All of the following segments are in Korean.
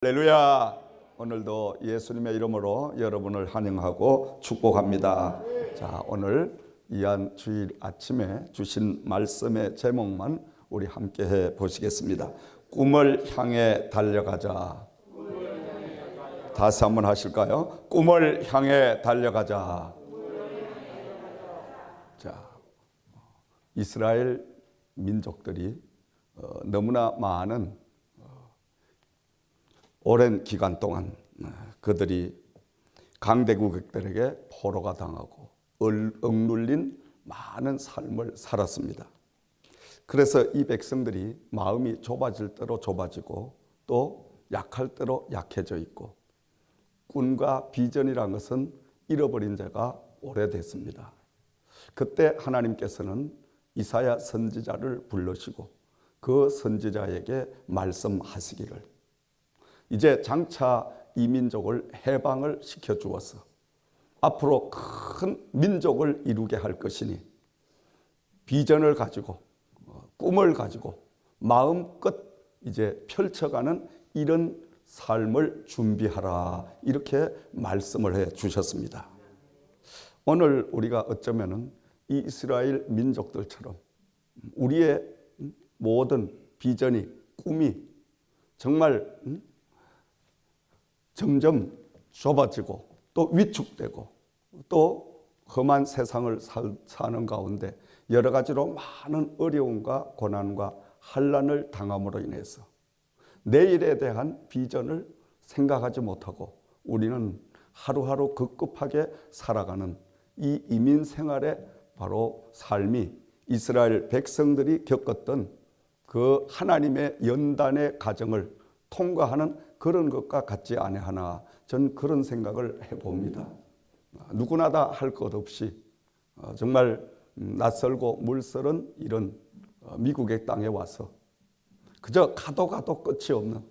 할렐루야. 오늘도 예수님의 이름으로 여러분을 환영하고 축복합니다. 자, 오늘 이한 주일 아침에 주신 말씀의 제목만 우리 함께 해 보시겠습니다. 꿈을 향해 달려가자. 다시 한번 하실까요? 꿈을 향해 달려가자. 자, 이스라엘 민족들이 너무나 많은 오랜 기간 동안 그들이 강대국들에게 포로가 당하고 억눌린 많은 삶을 살았습니다. 그래서 이 백성들이 마음이 좁아질 대로 좁아지고 또 약할 대로 약해져 있고 꿈과 비전이라는 것은 잃어버린 지가 오래됐습니다. 그때 하나님께서는 이사야 선지자를 불러시고 그 선지자에게 말씀하시기를 이제 장차 이 민족을 해방을 시켜주어서 앞으로 큰 민족을 이루게 할 것이니 비전을 가지고 꿈을 가지고 마음껏 이제 펼쳐가는 이런 삶을 준비하라, 이렇게 말씀을 해 주셨습니다. 오늘 우리가 어쩌면은 이 이스라엘 민족들처럼 우리의 모든 비전이, 꿈이 정말 점점 좁아지고 또 위축되고 또 험한 세상을 사는 가운데 여러 가지로 많은 어려움과 고난과 환난을 당함으로 인해서 내일에 대한 비전을 생각하지 못하고 우리는 하루하루 급급하게 살아가는 이 이민 생활의 바로 삶이 이스라엘 백성들이 겪었던 그 하나님의 연단의 과정을 통과하는 그런 것과 같지 아니하나, 전 그런 생각을 해봅니다. 누구나 다 할 것 없이 정말 낯설고 물설은 이런 미국의 땅에 와서 그저 가도 끝이 없는,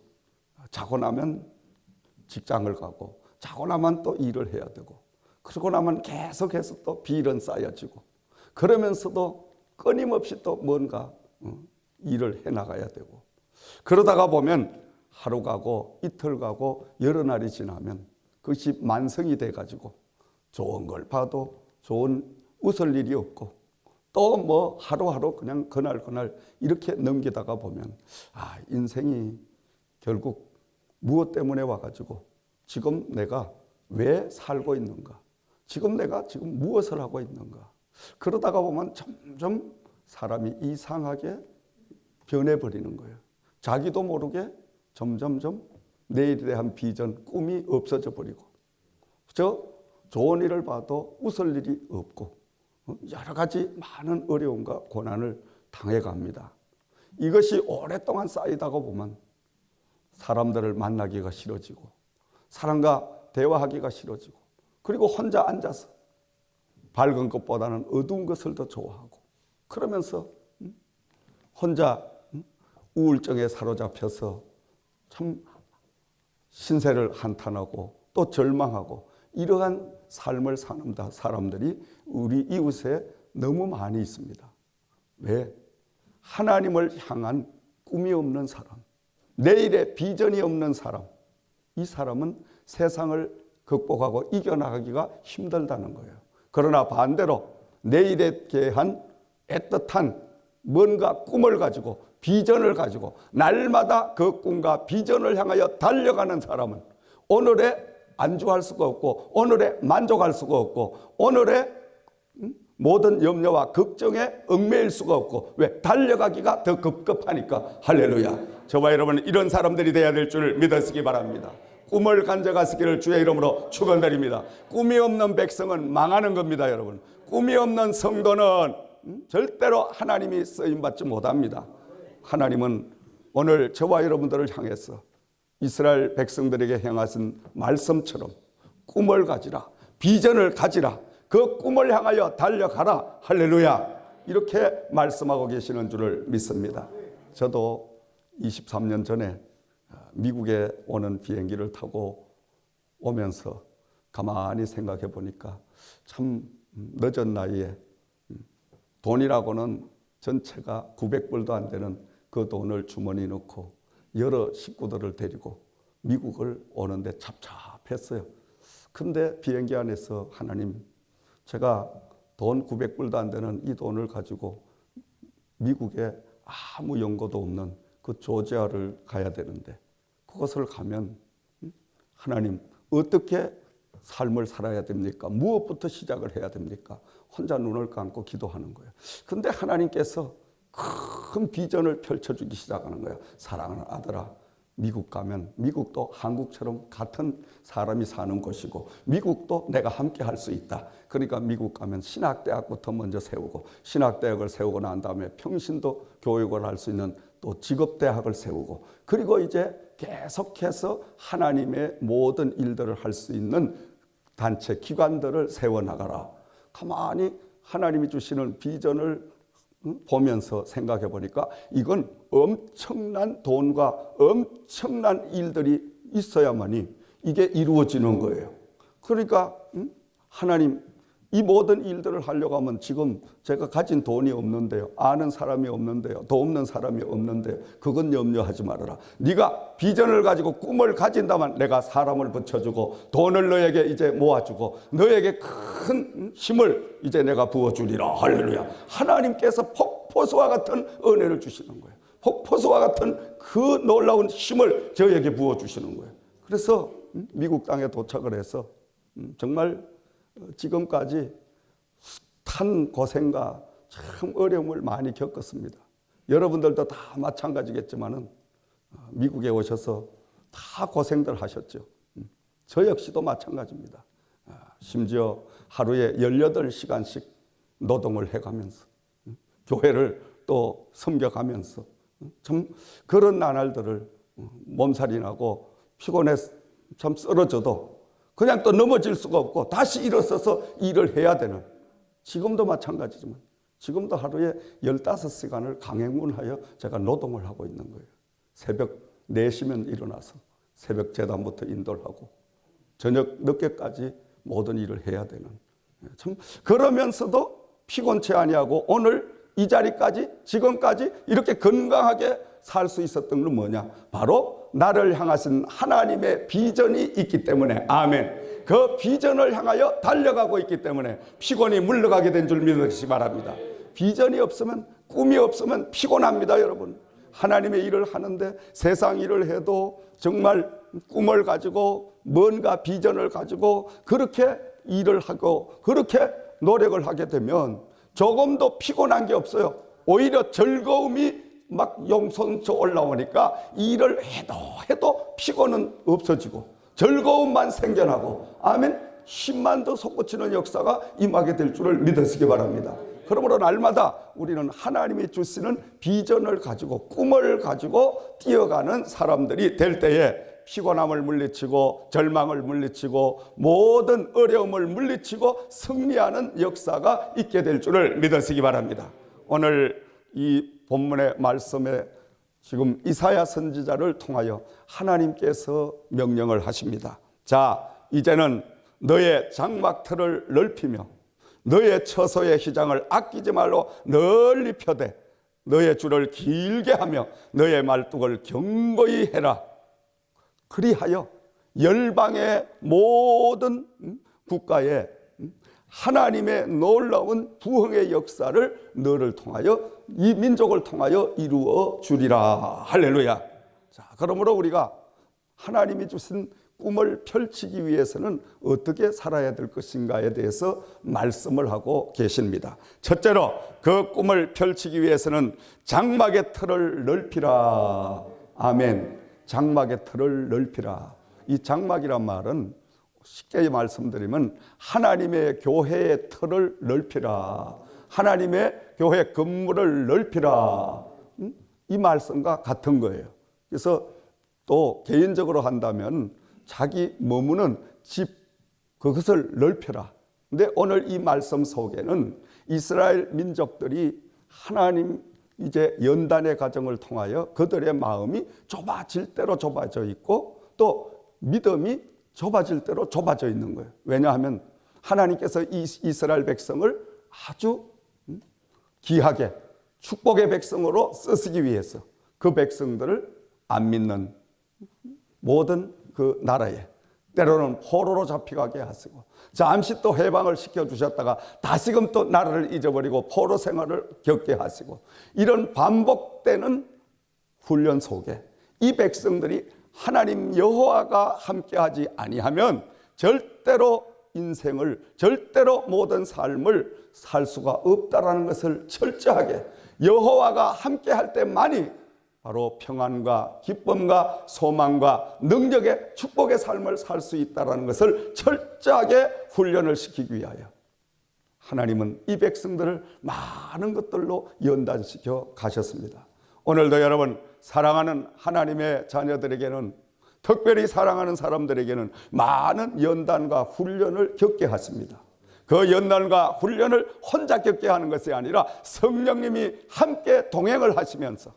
자고 나면 직장을 가고 자고 나면 또 일을 해야 되고 그러고 나면 계속해서 또 비는 쌓여지고 그러면서도 끊임없이 또 뭔가 일을 해나가야 되고 그러다가 보면 하루 가고 이틀 가고 여러 날이 지나면 그것이 만성이 돼가지고 좋은 걸 봐도 웃을 일이 없고 또 뭐 하루하루 그냥 그날 이렇게 넘기다가 보면 인생이 결국 무엇 때문에 와가지고 지금 내가 왜 살고 있는가, 지금 내가 지금 무엇을 하고 있는가, 그러다가 보면 점점 사람이 이상하게 변해버리는 거예요. 자기도 모르게 점점점 내일에 대한 비전, 꿈이 없어져 버리고 좋은 일을 봐도 웃을 일이 없고 여러 가지 많은 어려움과 고난을 당해갑니다. 이것이 오랫동안 쌓이다가 보면 사람들을 만나기가 싫어지고 사람과 대화하기가 싫어지고 그리고 혼자 앉아서 밝은 것보다는 어두운 것을 더 좋아하고 그러면서 혼자 우울증에 사로잡혀서 참 신세를 한탄하고 또 절망하고 이러한 삶을 사는 사람들이 우리 이웃에 너무 많이 있습니다. 왜? 하나님을 향한 꿈이 없는 사람, 내일의 비전이 없는 사람, 이 사람은 세상을 극복하고 이겨나가기가 힘들다는 거예요. 그러나 반대로 내일에 대한 애틋한 뭔가 꿈을 가지고 비전을 가지고 날마다 그 꿈과 비전을 향하여 달려가는 사람은 오늘에 안주할 수가 없고 오늘에 만족할 수가 없고 오늘의 모든 염려와 걱정에 얽매일 수가 없고 왜? 달려가기가 더 급급하니까. 할렐루야. 저와 여러분은 이런 사람들이 되어야 될 줄 믿으시기 바랍니다. 꿈을 간직하시기를 주의 이름으로 축원드립니다. 꿈이 없는 백성은 망하는 겁니다. 여러분, 꿈이 없는 성도는 절대로 하나님이 쓰임받지 못합니다. 하나님은 오늘 저와 여러분들을 향해서 이스라엘 백성들에게 행하신 말씀처럼 꿈을 가지라, 비전을 가지라, 그 꿈을 향하여 달려가라. 할렐루야. 이렇게 말씀하고 계시는 줄을 믿습니다. 저도 23년 전에 미국에 오는 비행기를 타고 오면서 가만히 생각해 보니까 참 늦은 나이에 돈이라고는 전체가 900불도 안 되는 그 돈을 주머니에 넣고 여러 식구들을 데리고 미국을 오는데 잡잡했어요. 근데 비행기 안에서 하나님, 제가 돈 900불도 안 되는 이 돈을 가지고 미국에 아무 연고도 없는 그 조지아를 가야 되는데 그것을 가면 하나님 어떻게 삶을 살아야 됩니까? 무엇부터 시작을 해야 됩니까? 혼자 눈을 감고 기도하는 거예요. 근데 하나님께서 큰 비전을 펼쳐주기 시작하는 거예요. 사랑하는 아들아, 미국 가면 미국도 한국처럼 같은 사람이 사는 곳이고 미국도 내가 함께 할 수 있다. 그러니까 미국 가면 신학대학부터 먼저 세우고 신학대학을 세우고 난 다음에 평신도 교육을 할 수 있는 또 직업대학을 세우고 그리고 이제 계속해서 하나님의 모든 일들을 할 수 있는 단체, 기관들을 세워나가라. 가만히 하나님이 주시는 비전을 보면서 생각해 보니까 이건 엄청난 돈과 엄청난 일들이 있어야만이 이게 이루어지는 거예요. 그러니까 하나님, 이 모든 일들을 하려고 하면 지금 제가 가진 돈이 없는데요, 아는 사람이 없는데요, 돕는 사람이 없는데요, 그건 염려하지 말아라. 네가 비전을 가지고 꿈을 가진다면 내가 사람을 붙여주고 돈을 너에게 이제 모아주고 너에게 큰 힘을 이제 내가 부어주리라. 할렐루야. 하나님께서 폭포수와 같은 은혜를 주시는 거예요. 폭포수와 같은 그 놀라운 힘을 저에게 부어주시는 거예요. 그래서 미국 땅에 도착을 해서 정말 지금까지 숱한 고생과 참 어려움을 많이 겪었습니다. 여러분들도 다 마찬가지겠지만은 미국에 오셔서 다 고생들 하셨죠. 저 역시도 마찬가지입니다. 심지어 하루에 18시간씩 노동을 해가면서 교회를 또 섬겨가면서 참 그런 나날들을 몸살이 나고 피곤해 참 쓰러져도 그냥 또 넘어질 수가 없고 다시 일어서서 일을 해야 되는, 지금도 마찬가지지만 지금도 하루에 15시간을 강행군하여 제가 노동을 하고 있는 거예요. 새벽 4시면 일어나서 새벽 제단부터 인도를 하고 저녁 늦게까지 모든 일을 해야 되는, 참 그러면서도 피곤치 아니하고 오늘 이 자리까지 지금까지 이렇게 건강하게 살 수 있었던 건 뭐냐? 바로 나를 향하신 하나님의 비전이 있기 때문에, 아멘. 그 비전을 향하여 달려가고 있기 때문에 피곤이 물러가게 된 줄 믿으시기 바랍니다. 비전이 없으면, 꿈이 없으면 피곤합니다, 여러분. 하나님의 일을 하는데 세상 일을 해도 정말 꿈을 가지고 뭔가 비전을 가지고 그렇게 일을 하고 그렇게 노력을 하게 되면 조금도 피곤한 게 없어요. 오히려 즐거움이 막 용성쳐 올라오니까 일을 해도 피곤은 없어지고 즐거움만 생겨나고, 아멘, 힘만 더 솟구치는 역사가 임하게 될 줄을 믿으시기 바랍니다. 그러므로 날마다 우리는 하나님이 주시는 비전을 가지고 꿈을 가지고 뛰어가는 사람들이 될 때에 피곤함을 물리치고 절망을 물리치고 모든 어려움을 물리치고 승리하는 역사가 있게 될 줄을 믿으시기 바랍니다. 오늘 이 본문의 말씀에 지금 이사야 선지자를 통하여 하나님께서 명령을 하십니다. 자, 이제는 너의 장막틀을 넓히며 너의 처소의 휘장을 아끼지 말로 널리 펴되 너의 줄을 길게 하며 너의 말뚝을 견고히 해라. 그리하여 열방의 모든 국가에 하나님의 놀라운 부흥의 역사를 너를 통하여, 이 민족을 통하여 이루어 주리라. 할렐루야. 자, 그러므로 우리가 하나님이 주신 꿈을 펼치기 위해서는 어떻게 살아야 될 것인가에 대해서 말씀을 하고 계십니다. 첫째로 그 꿈을 펼치기 위해서는 장막의 틀을 넓히라. 아멘. 장막의 틀을 넓히라. 이 장막이란 말은 쉽게 말씀드리면 하나님의 교회의 틀을 넓히라. 하나님의 교회 건물을 넓히라. 이 말씀과 같은 거예요. 그래서 또 개인적으로 한다면 자기 머무는 집, 그것을 넓혀라. 근데 오늘 이 말씀 속에는 이스라엘 민족들이 하나님 이제 연단의 과정을 통하여 그들의 마음이 좁아질 대로 좁아져 있고 또 믿음이 좁아질 대로 좁아져 있는 거예요. 왜냐하면 하나님께서 이스라엘 백성을 아주 귀하게 축복의 백성으로 쓰시기 위해서 그 백성들을 안 믿는 모든 그 나라에 때로는 포로로 잡혀가게 하시고 잠시 또 해방을 시켜주셨다가 다시금 또 나라를 잊어버리고 포로 생활을 겪게 하시고 이런 반복되는 훈련 속에 이 백성들이 하나님 여호와가 함께하지 아니하면 절대로 인생을 절대로 모든 삶을 살 수가 없다라는 것을 철저하게 여호와가 함께할 때만이 바로 평안과 기쁨과 소망과 능력의 축복의 삶을 살 수 있다는 것을 철저하게 훈련을 시키기 위하여 하나님은 이 백성들을 많은 것들로 연단시켜 가셨습니다. 오늘도 여러분 사랑하는 하나님의 자녀들에게는 특별히 사랑하는 사람들에게는 많은 연단과 훈련을 겪게 하십니다. 그 연단과 훈련을 혼자 겪게 하는 것이 아니라 성령님이 함께 동행을 하시면서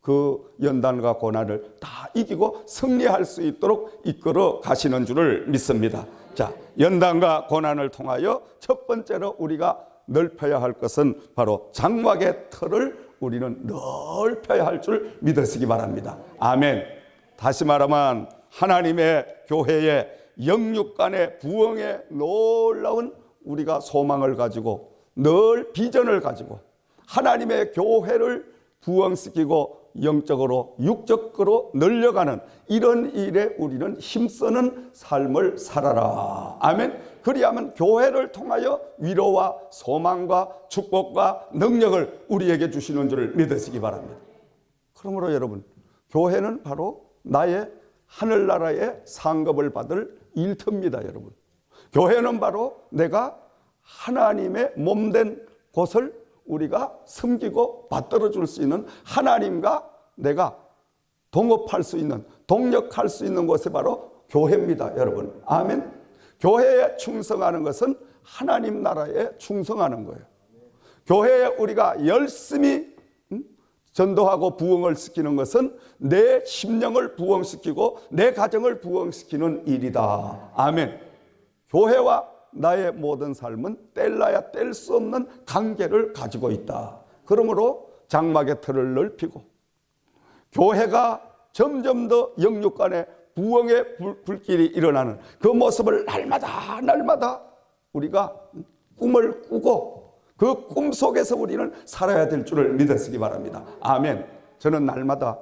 그 연단과 고난을 다 이기고 승리할 수 있도록 이끌어 가시는 줄을 믿습니다. 자, 연단과 고난을 통하여 첫 번째로 우리가 넓혀야 할 것은 바로 장막의 틀을 우리는 넓혀야 할 줄 믿으시기 바랍니다. 아멘. 다시 말하면 하나님의 교회의 영육간의 부흥의 놀라운 우리가 소망을 가지고 늘 비전을 가지고 하나님의 교회를 부흥시키고 영적으로 육적으로 늘려가는 이런 일에 우리는 힘쓰는 삶을 살아라. 아멘. 그리하면 교회를 통하여 위로와 소망과 축복과 능력을 우리에게 주시는 줄을 믿으시기 바랍니다. 그러므로 여러분, 교회는 바로 나의 하늘나라의 상급을 받을 일터입니다. 여러분, 교회는 바로 내가 하나님의 몸된 곳을 우리가 섬기고 받들어 줄 수 있는 하나님과 내가 동업할 수 있는 동력할 수 있는 곳이 바로 교회입니다. 여러분, 아멘. 교회에 충성하는 것은 하나님 나라에 충성하는 거예요. 교회에 우리가 열심히 전도하고 부흥을 시키는 것은 내 심령을 부흥시키고 내 가정을 부흥시키는 일이다. 아멘. 교회와 나의 모든 삶은 뗄래야 뗄 수 없는 관계를 가지고 있다. 그러므로 장막의 틀을 넓히고 교회가 점점 더 영육간의 부흥의 불길이 일어나는 그 모습을 날마다 우리가 꿈을 꾸고 그 꿈 속에서 우리는 살아야 될 줄을 믿으시기 바랍니다. 아멘. 저는 날마다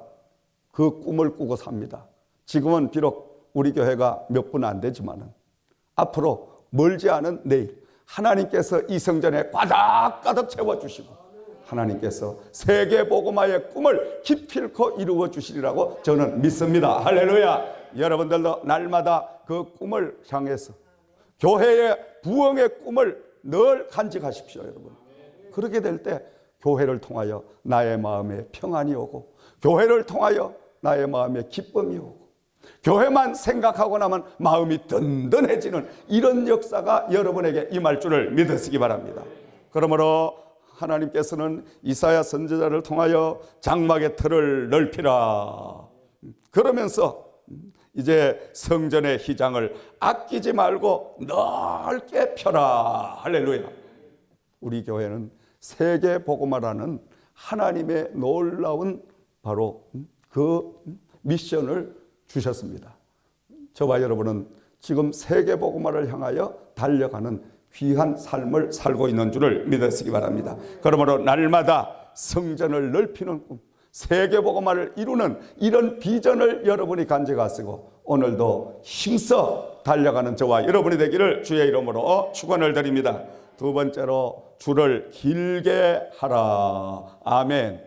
그 꿈을 꾸고 삽니다. 지금은 비록 우리 교회가 몇 분 안 되지만은 앞으로 멀지 않은 내일 하나님께서 이 성전에 가득 채워주시고 하나님께서 세계복음화의 꿈을 기필코 이루어 주시리라고 저는 믿습니다. 할렐루야. 여러분들도 날마다 그 꿈을 향해서 교회의 부흥의 꿈을 늘 간직하십시오. 여러분, 그렇게 될 때 교회를 통하여 나의 마음에 평안이 오고 교회를 통하여 나의 마음에 기쁨이 오고 교회만 생각하고 나면 마음이 든든해지는 이런 역사가 여러분에게 임할 줄을 믿으시기 바랍니다. 그러므로 하나님께서는 이사야 선지자를 통하여 장막의 틀을 넓히라. 그러면서 이제 성전의 휘장을 아끼지 말고 넓게 펴라. 할렐루야. 우리 교회는 세계 복음화라는 하나님의 놀라운 바로 그 미션을 주셨습니다. 저와 여러분은 지금 세계 복음화를 향하여 달려가는 귀한 삶을 살고 있는 줄을 믿으시기 바랍니다. 그러므로 날마다 성전을 넓히는 꿈, 세계 복음화를 이루는 이런 비전을 여러분이 간직하시고 오늘도 힘써 달려가는 저와 여러분이 되기를 주의 이름으로 축원을 드립니다. 두 번째로 줄을 길게 하라. 아멘.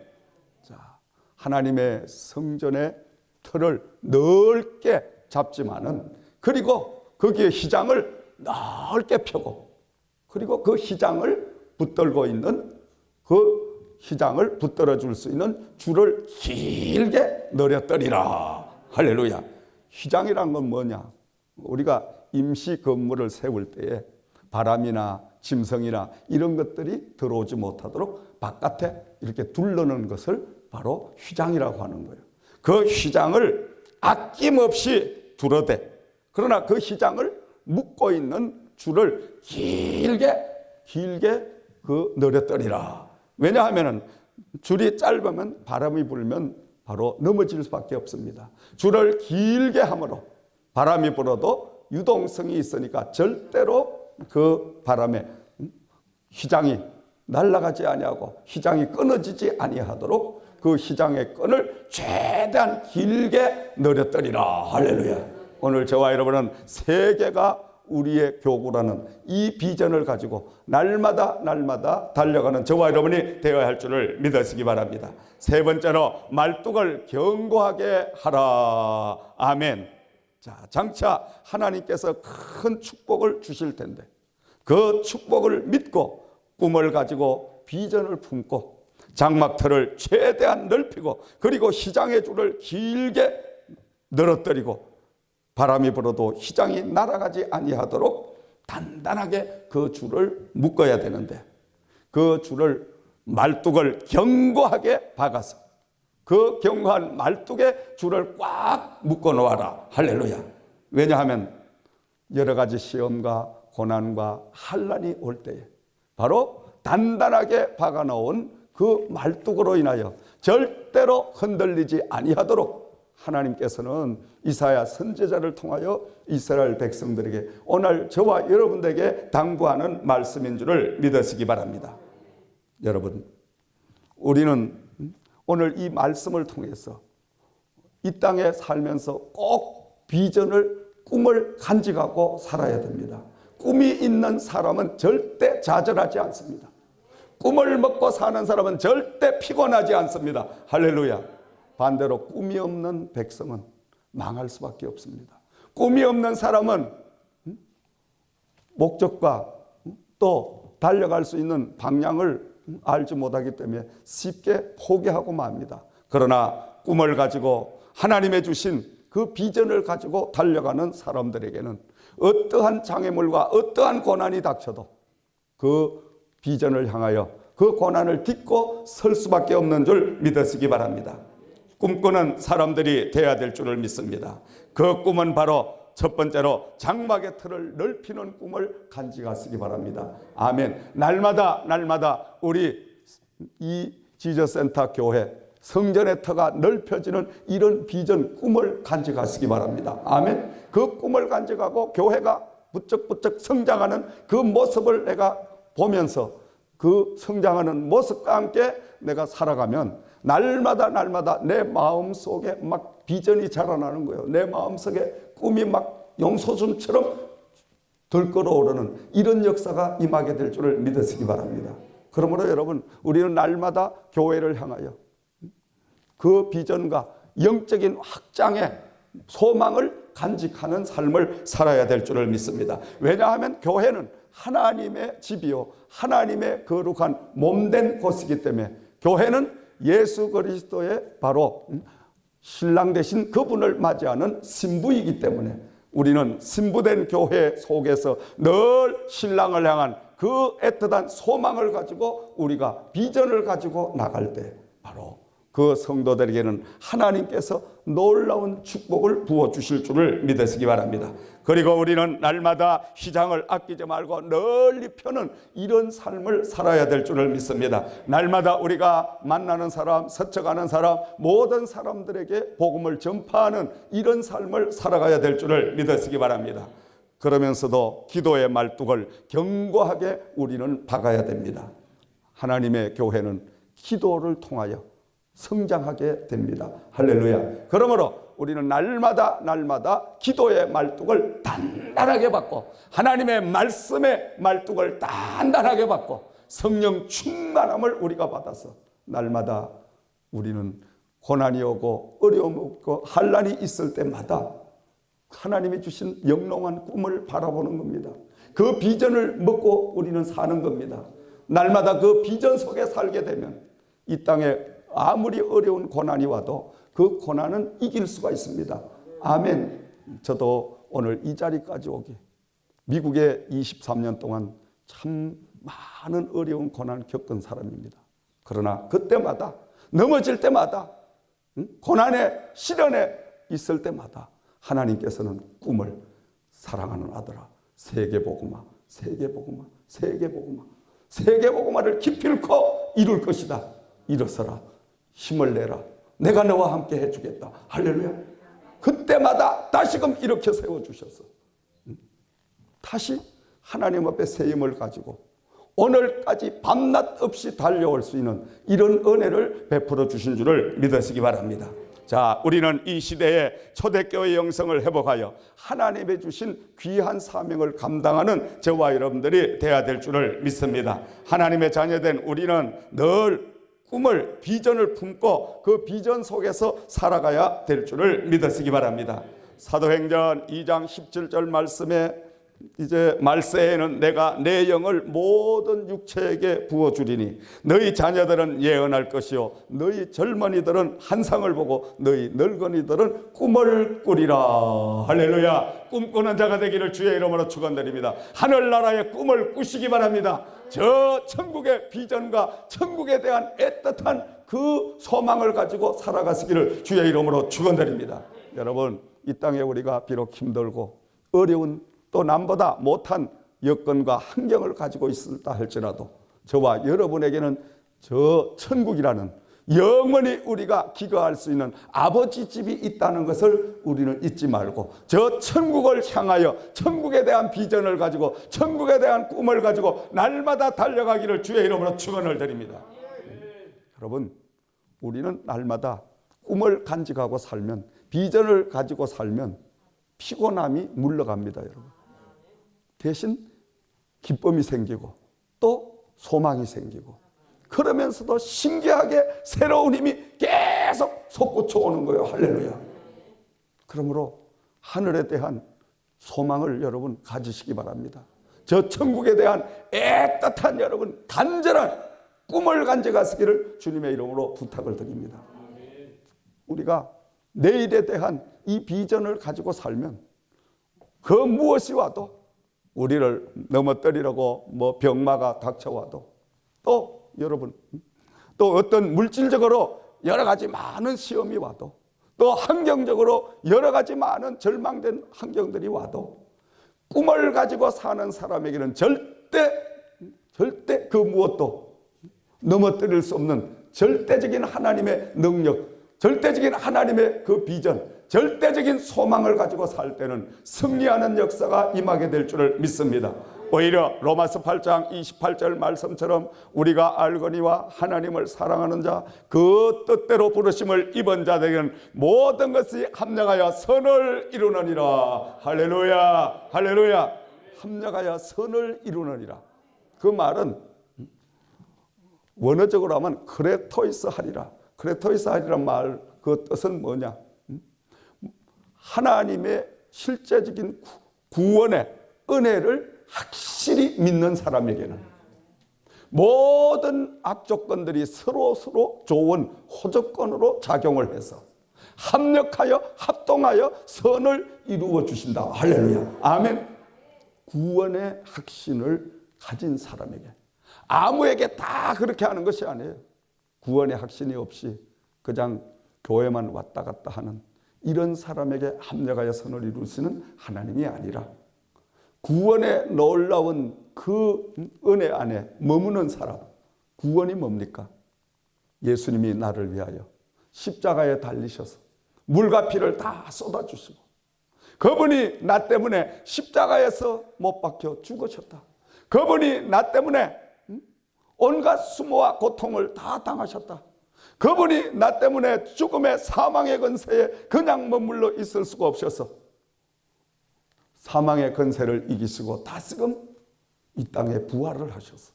자, 하나님의 성전의 틀을 넓게 잡지만은 그리고 거기에 휘장을 넓게 펴고 그리고 그 휘장을 붙들고 있는 그 휘장을 붙들어 줄 수 있는 줄을 길게 늘어뜨리라. 할렐루야. 휘장이란 건 뭐냐? 우리가 임시 건물을 세울 때에 바람이나 짐승이나 이런 것들이 들어오지 못하도록 바깥에 이렇게 둘러놓은 것을 바로 휘장이라고 하는 거예요. 그 휘장을 아낌없이 둘러대. 그러나 그 휘장을 묶고 있는 줄을 길게 그 늘어뜨리라. 왜냐하면 줄이 짧으면 바람이 불면 바로 넘어질 수밖에 없습니다. 줄을 길게 함으로 바람이 불어도 유동성이 있으니까 절대로 그 바람에 휘장이 날아가지 아니하고 휘장이 끊어지지 아니하도록 그 휘장의 끈을 최대한 길게 늘어뜨리라. 할렐루야. 오늘 저와 여러분은 세계가 우리의 교구라는 이 비전을 가지고 날마다 달려가는 저와 여러분이 되어야 할 줄을 믿으시기 바랍니다. 세 번째로 말뚝을 견고하게 하라. 아멘. 자, 장차 하나님께서 큰 축복을 주실 텐데 그 축복을 믿고 꿈을 가지고 비전을 품고 장막터를 최대한 넓히고 그리고 휘장의 줄을 길게 늘어뜨리고 바람이 불어도 휘장이 날아가지 아니하도록 단단하게 그 줄을 묶어야 되는데 그 줄을 말뚝을 견고하게 박아서 그 견고한 말뚝에 줄을 꽉 묶어 놓아라. 할렐루야. 왜냐하면 여러 가지 시험과 고난과 환난이 올 때에 바로 단단하게 박아 놓은 그 말뚝으로 인하여 절대로 흔들리지 아니하도록 하나님께서는 이사야 선지자를 통하여 이스라엘 백성들에게 오늘 저와 여러분들에게 당부하는 말씀인 줄을 믿으시기 바랍니다. 여러분, 우리는 오늘 이 말씀을 통해서 이 땅에 살면서 꼭 비전을, 꿈을 간직하고 살아야 됩니다. 꿈이 있는 사람은 절대 좌절하지 않습니다. 꿈을 먹고 사는 사람은 절대 피곤하지 않습니다. 할렐루야. 반대로 꿈이 없는 백성은 망할 수밖에 없습니다. 꿈이 없는 사람은 목적과 또 달려갈 수 있는 방향을 알지 못하기 때문에 쉽게 포기하고 맙니다. 그러나 꿈을 가지고 하나님의 주신 그 비전을 가지고 달려가는 사람들에게는 어떠한 장애물과 어떠한 고난이 닥쳐도 그 비전을 향하여 그 고난을 딛고 설 수밖에 없는 줄 믿으시기 바랍니다. 꿈꾸는 사람들이 되어야 될 줄을 믿습니다. 그 꿈은 바로 첫 번째로 장막의 틀을 넓히는 꿈을 간직하시기 바랍니다. 아멘. 날마다 우리 이 지저센터 교회 성전의 터가 넓혀지는 이런 비전 꿈을 간직하시기 바랍니다. 아멘. 그 꿈을 간직하고 교회가 부쩍부쩍 성장하는 그 모습을 내가 보면서 그 성장하는 모습과 함께 내가 살아가면 날마다 내 마음속에 막 비전이 자라나는 거예요. 내 마음속에 꿈이 막 용솟음처럼 들끓어오르는 이런 역사가 임하게 될 줄을 믿으시기 바랍니다. 그러므로 여러분, 우리는 날마다 교회를 향하여 그 비전과 영적인 확장의 소망을 간직하는 삶을 살아야 될 줄을 믿습니다. 왜냐하면 교회는 하나님의 집이요 하나님의 거룩한 몸된 곳이기 때문에 교회는 예수 그리스도의 바로 신랑 되신 그분을 맞이하는 신부이기 때문에 우리는 신부된 교회 속에서 늘 신랑을 향한 그 애틋한 소망을 가지고 우리가 비전을 가지고 나갈 때 바로 그 성도들에게는 하나님께서 놀라운 축복을 부어주실 줄을 믿으시기 바랍니다. 그리고 우리는 날마다 휘장을 아끼지 말고 널리 펴는 이런 삶을 살아야 될 줄을 믿습니다. 날마다 우리가 만나는 사람, 스쳐가는 사람, 모든 사람들에게 복음을 전파하는 이런 삶을 살아가야 될 줄을 믿으시기 바랍니다. 그러면서도 기도의 말뚝을 견고하게 우리는 박아야 됩니다. 하나님의 교회는 기도를 통하여 성장하게 됩니다. 할렐루야. 그러므로 우리는 날마다 기도의 말뚝을 단단하게 받고 하나님의 말씀의 말뚝을 단단하게 받고 성령 충만함을 우리가 받아서 날마다 우리는 고난이 오고 어려움이 오고 환난이 있을 때마다 하나님이 주신 영롱한 꿈을 바라보는 겁니다. 그 비전을 먹고 우리는 사는 겁니다. 날마다 그 비전 속에 살게 되면 이 땅에 아무리 어려운 고난이 와도 그 고난은 이길 수가 있습니다. 아멘. 저도 오늘 이 자리까지 오기 미국에 23년 동안 참 많은 어려운 고난을 겪은 사람입니다. 그러나 그때마다 넘어질 때마다 고난의 시련에 있을 때마다 하나님께서는 꿈을 사랑하는 아들아 세계복음화 세계복음화를 기필코 이룰 것이다. 일어서라. 힘을 내라. 내가 너와 함께 해주겠다. 할렐루야. 그때마다 다시금 일으켜 세워주셔서 다시 하나님 앞에 새 힘을 가지고 오늘까지 밤낮 없이 달려올 수 있는 이런 은혜를 베풀어 주신 줄을 믿으시기 바랍니다. 자, 우리는 이 시대에 초대교회 영성을 회복하여 하나님의 주신 귀한 사명을 감당하는 저와 여러분들이 되어야 될 줄을 믿습니다. 하나님의 자녀된 우리는 늘 꿈을, 비전을 품고 그 비전 속에서 살아가야 될 줄을 믿으시기 바랍니다. 사도행전 2장 17절 말씀에 이제 말세에는 내가 내 영을 모든 육체에게 부어주리니 너희 자녀들은 예언할 것이요 너희 젊은이들은 환상을 보고 너희 늙은이들은 꿈을 꾸리라. 할렐루야. 꿈꾸는 자가 되기를 주의 이름으로 축원드립니다. 하늘나라의 꿈을 꾸시기 바랍니다. 저 천국의 비전과 천국에 대한 애틋한 그 소망을 가지고 살아가시기를 주의 이름으로 축원드립니다. 여러분, 이 땅에 우리가 비록 힘들고 어려운 또 남보다 못한 여건과 환경을 가지고 있다 할지라도 저와 여러분에게는 저 천국이라는 영원히 우리가 기거할 수 있는 아버지 집이 있다는 것을 우리는 잊지 말고 저 천국을 향하여 천국에 대한 비전을 가지고 천국에 대한 꿈을 가지고 날마다 달려가기를 주의 이름으로 축원을 드립니다. 여러분, 우리는 날마다 꿈을 간직하고 살면, 비전을 가지고 살면 피곤함이 물러갑니다. 여러분, 대신 기쁨이 생기고 또 소망이 생기고, 그러면서도 신기하게 새로운 힘이 계속 솟구쳐 오는 거예요. 할렐루야. 그러므로 하늘에 대한 소망을 여러분 가지시기 바랍니다. 저 천국에 대한 애틋한 여러분 간절한 꿈을 간직하시기를 주님의 이름으로 부탁을 드립니다. 우리가 내일에 대한 이 비전을 가지고 살면 그 무엇이 와도 우리를 넘어뜨리려고 병마가 닥쳐와도, 또 여러분 또 어떤 물질적으로 여러 가지 많은 시험이 와도, 또 환경적으로 여러 가지 많은 절망된 환경들이 와도 꿈을 가지고 사는 사람에게는 절대 그 무엇도 넘어뜨릴 수 없는 절대적인 하나님의 능력, 절대적인 하나님의 그 비전, 절대적인 소망을 가지고 살 때는 승리하는 역사가 임하게 될 줄을 믿습니다. 오히려 로마서 8장 28절 말씀처럼 우리가 알거니와 하나님을 사랑하는 자, 그 뜻대로 부르심을 입은 자들에게는 모든 것이 합력하여 선을 이루느니라. 할렐루야, 할렐루야. 합력하여 선을 이루느니라. 그 말은 원어적으로 하면 크레토이스 하리라. 크레토이스 하리란 말, 그 뜻은 뭐냐? 하나님의 실제적인 구원의 은혜를 확실히 믿는 사람에게는 모든 악조건들이 서로 좋은 호조건으로 작용을 해서 합력하여 합동하여 선을 이루어 주신다. 할렐루야. 아멘. 구원의 확신을 가진 사람에게, 아무에게 다 그렇게 하는 것이 아니에요. 구원의 확신이 없이 그냥 교회만 왔다 갔다 하는 이런 사람에게 합력하여 선을 이루시는 하나님이 아니라 구원의 놀라운 그 은혜 안에 머무는 사람. 구원이 뭡니까? 예수님이 나를 위하여 십자가에 달리셔서 물과 피를 다 쏟아주시고 그분이 나 때문에 십자가에서 못 박혀 죽으셨다. 그분이 나 때문에 온갖 수모와 고통을 다 당하셨다. 그분이 나 때문에 죽음의 사망의 권세에 그냥 머물러 있을 수가 없어서 사망의 권세를 이기시고 다시금 이 땅에 부활을 하셔서,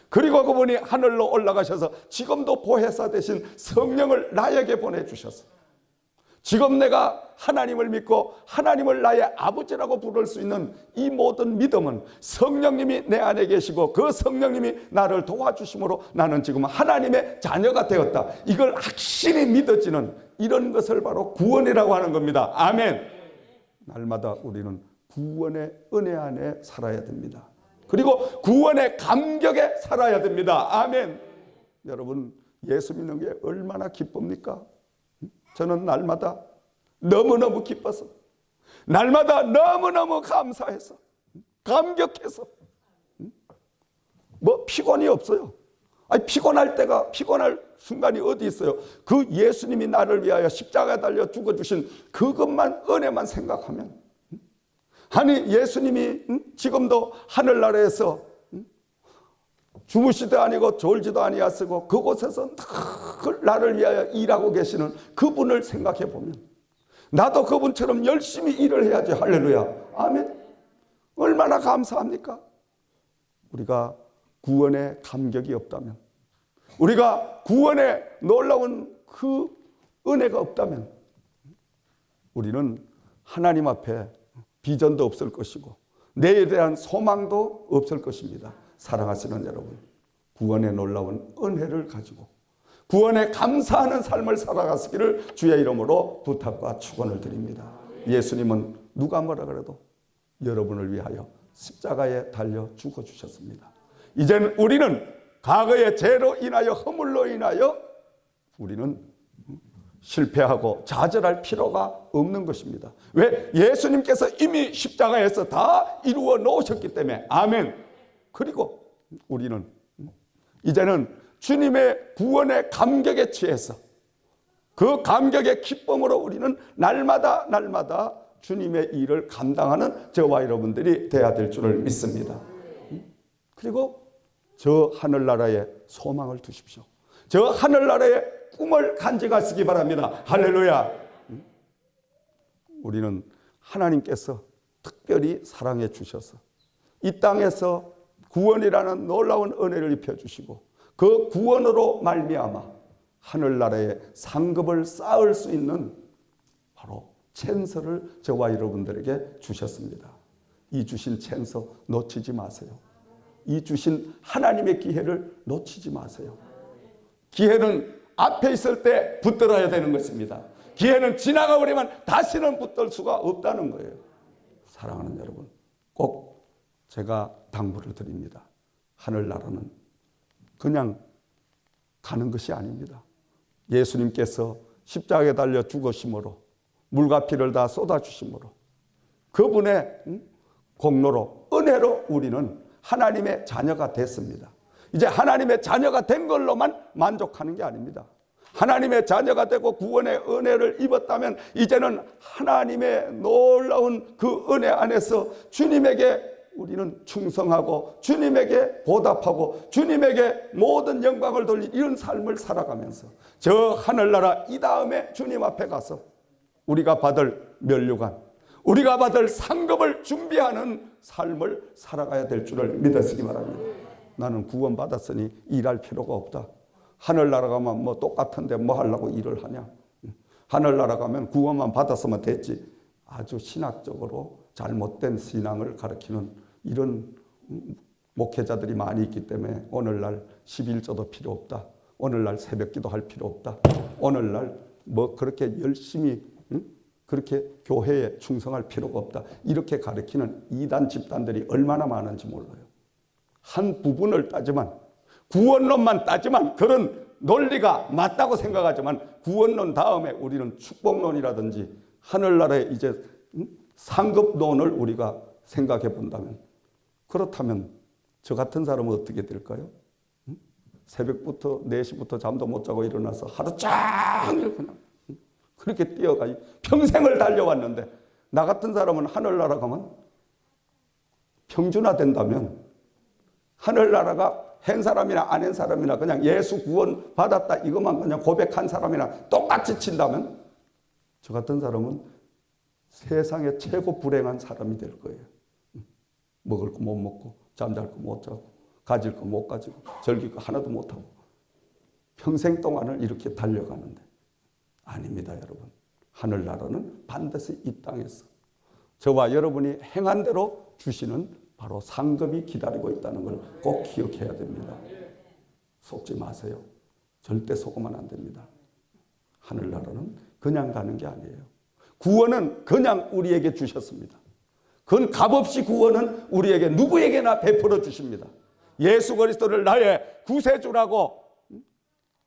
그리고 그분이 하늘로 올라가셔서 지금도 보혜사 되신 성령을 나에게 보내주셔서 지금 내가 하나님을 믿고 하나님을 나의 아버지라고 부를 수 있는 이 모든 믿음은 성령님이 내 안에 계시고 그 성령님이 나를 도와주심으로 나는 지금 하나님의 자녀가 되었다. 이걸 확실히 믿어지는 이런 것을 바로 구원이라고 하는 겁니다. 아멘. 날마다 우리는 구원의 은혜 안에 살아야 됩니다. 그리고 구원의 감격에 살아야 됩니다. 아멘. 여러분, 예수 믿는 게 얼마나 기쁩니까? 저는 날마다 너무너무 기뻐서, 날마다 너무너무 감사해서, 감격해서 피곤이 없어요. 아니, 피곤할 순간이 어디 있어요? 그 예수님이 나를 위하여 십자가에 달려 죽어주신 그것만, 은혜만 생각하면, 아니 예수님이 지금도 하늘나라에서 주무시도 아니고 졸지도 아니하시고 그곳에서 늘 나를 위하여 일하고 계시는 그분을 생각해 보면, 나도 그분처럼 열심히 일을 해야지. 할렐루야. 아멘. 얼마나 감사합니까? 우리가 구원의 감격이 없다면, 우리가 구원의 놀라운 그 은혜가 없다면, 우리는 하나님 앞에 비전도 없을 것이고 내에 대한 소망도 없을 것입니다. 사랑하시는 여러분, 구원의 놀라운 은혜를 가지고 구원에 감사하는 삶을 살아가시기를 주의 이름으로 부탁과 축원을 드립니다. 예수님은 누가 뭐라 그래도 여러분을 위하여 십자가에 달려 죽어주셨습니다. 이제는 우리는 과거의 죄로 인하여, 허물로 인하여 우리는 실패하고 좌절할 필요가 없는 것입니다. 왜? 예수님께서 이미 십자가에서 다 이루어 놓으셨기 때문에. 아멘. 그리고 우리는 이제는 주님의 구원의 감격에 취해서 그 감격의 기쁨으로 우리는 날마다 주님의 일을 감당하는 저와 여러분들이 되어야 될 줄을 믿습니다. 그리고 저 하늘나라에 소망을 두십시오. 저 하늘나라에 꿈을 간직하시기 바랍니다. 할렐루야. 우리는 하나님께서 특별히 사랑해 주셔서 이 땅에서 구원이라는 놀라운 은혜를 입혀주시고 그 구원으로 말미암아 하늘나라에 상급을 쌓을 수 있는 바로 찬스를 저와 여러분들에게 주셨습니다. 이 주신 찬스 놓치지 마세요. 이 주신 하나님의 기회를 놓치지 마세요. 기회는 앞에 있을 때 붙들어야 되는 것입니다. 기회는 지나가 버리면 다시는 붙들 수가 없다는 거예요. 사랑하는 여러분, 꼭 제가 당부를 드립니다. 하늘나라는 그냥 가는 것이 아닙니다. 예수님께서 십자가에 달려 죽으심으로 물과 피를 다 쏟아주심으로 그분의 공로로, 은혜로 우리는 하나님의 자녀가 됐습니다. 이제 하나님의 자녀가 된 걸로만 만족하는 게 아닙니다. 하나님의 자녀가 되고 구원의 은혜를 입었다면 이제는 하나님의 놀라운 그 은혜 안에서 주님에게 우리는 충성하고 주님에게 보답하고 주님에게 모든 영광을 돌린 이런 삶을 살아가면서 저 하늘나라 이 다음에 주님 앞에 가서 우리가 받을 면류관, 우리가 받을 상급을 준비하는 삶을 살아가야 될 줄을 믿으시기 바랍니다. 나는 구원받았으니 일할 필요가 없다. 하늘나라 가면 뭐 똑같은데 뭐 하려고 일을 하냐. 하늘나라 가면 구원만 받았으면 됐지. 아주 신학적으로 잘못된 신앙을 가르치는 이런 목회자들이 많이 있기 때문에 오늘날 11조도 필요 없다. 오늘날 새벽기도 할 필요 없다. 오늘날 뭐 그렇게 열심히 그렇게 교회에 충성할 필요가 없다. 이렇게 가르치는 이단 집단들이 얼마나 많은지 몰라요. 한 부분을 따지만, 구원론만 따지만 그런 논리가 맞다고 생각하지만 구원론 다음에 우리는 축복론이라든지 하늘나라의 이제 상급론을 우리가 생각해 본다면, 그렇다면 저 같은 사람은 어떻게 될까요? 새벽부터 4시부터 잠도 못 자고 일어나서 하루 종일 그냥 그렇게 뛰어가 평생을 달려왔는데, 나 같은 사람은 하늘나라 가면 평준화 된다면 하늘나라가 한 사람이나 안 한 사람이나 그냥 예수 구원 받았다 이것만 그냥 고백한 사람이나 똑같이 친다면 저 같은 사람은 세상에 최고 불행한 사람이 될 거예요. 먹을 거 못 먹고 잠잘 거 못 자고 가질 거 못 가지고 즐길 거 하나도 못 하고 평생 동안을 이렇게 달려가는데, 아닙니다 여러분. 하늘나라는 반드시 이 땅에서 저와 여러분이 행한 대로 주시는 바로 상급이 기다리고 있다는 걸 꼭 기억해야 됩니다. 속지 마세요. 절대 속으면 안 됩니다. 하늘나라는 그냥 가는 게 아니에요. 구원은 그냥 우리에게 주셨습니다. 그건 값없이 구원은 우리에게 누구에게나 베풀어 주십니다. 예수 그리스도를 나의 구세주라고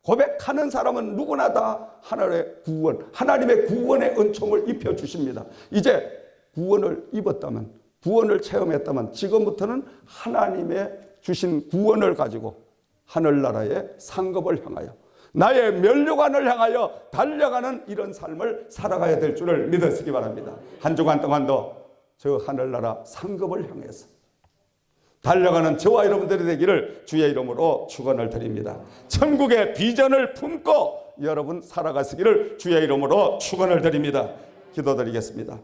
고백하는 사람은 누구나 다 하늘의 구원, 하나님의 구원의 은총을 입혀 주십니다. 이제 구원을 입었다면, 구원을 체험했다면 지금부터는 하나님의 주신 구원을 가지고 하늘나라의 상급을 향하여 나의 면류관을 향하여 달려가는 이런 삶을 살아가야 될 줄을 믿으시기 바랍니다. 한 주간 동안도 저 하늘나라 상급을 향해서 달려가는 저와 여러분들이 되기를 주의 이름으로 축원을 드립니다. 천국의 비전을 품고 여러분 살아가시기를 주의 이름으로 축원을 드립니다. 기도드리겠습니다.